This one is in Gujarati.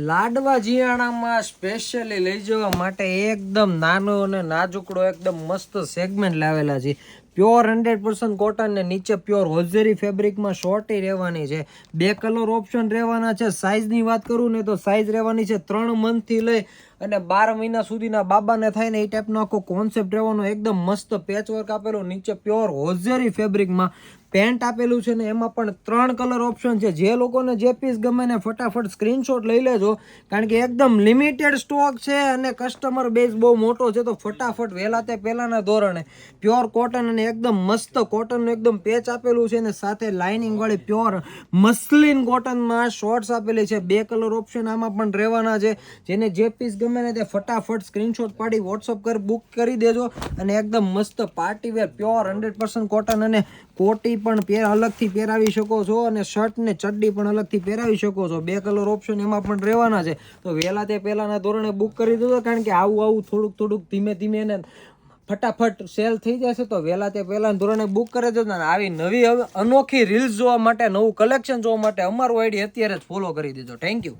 લાડવા જીયાણામાં સ્પેશિયલી લઈ જવા માટે એકદમ નાનો અને નાજુકડો એકદમ મસ્ત સેગમેન્ટ લાવેલા છે. પ્યોર 100% કોટન ને નીચે પ્યોર હોઝરી ફેબ્રિકમાં શોર્ટી રહેવાની છે. 2 કલર ઓપ્શન રહેવાના છે. સાઇઝની વાત કરું ને તો સાઇઝ રહેવાની છે 3 મંથથી લઈ અને 12 મહિના સુધીના બાબાને થાય ને એ ટાઈપનો આખો કોન્સેપ્ટ રહેવાનો. એકદમ મસ્ત પેચવર્ક આપેલું, નીચે પ્યોર હોઝરી ફેબ્રિકમાં પેન્ટ આપેલું છે ને એમાં પણ 3 કલર ઓપ્શન છે. જે લોકોને જે પીસ ગમે ને ફટાફટ સ્ક્રીનશોટ લઈ લેજો, કારણ કે એકદમ લિમિટેડ સ્ટોક છે અને કસ્ટમર બેઝ બહુ મોટો છે. તો ફટાફટ વહેલા તે પહેલાના ધોરણે પ્યોર કોટન અને એકદમ મસ્ત કોટનનું એકદમ પેચ આપેલું છે ને સાથે લાઇનિંગ વાળી પ્યોર મસ્લિન કોટનમાં શોર્ટ્સ આપેલી છે. 2 કલર ઓપ્શન આમાં પણ રહેવાના છે. જેને જે પીસ ગમે ને તે ફટાફટ સ્ક્રીનશોટ પાડી વોટ્સઅપ કરી બુક કરી દેજો. અને એકદમ મસ્ત પાર્ટી વેર પ્યોર 100% કોટન અને કોટી પણ અલગથી પહેરાવી શકો છો અને શર્ટ ને ચડ્ડી પણ અલગથી પહેરાવી શકો છો. 2 કલર ઓપ્શન એમાં પણ રહેવાના છે. તો વહેલા તે પહેલાના ધોરણે બુક કરી દેજો, કારણ કે આવું થોડુંક ધીમે ધીમે ને ફટાફટ સેલ થઈ જશે. તો વહેલા તે પહેલાના ધોરણે બુક કરી દેજો. અને આવી નવી અનોખી રીલ્સ જોવા માટે, નવું કલેક્શન જોવા માટે અમારું આઈડી અત્યારે જ ફોલો કરી દેજો. Thank you.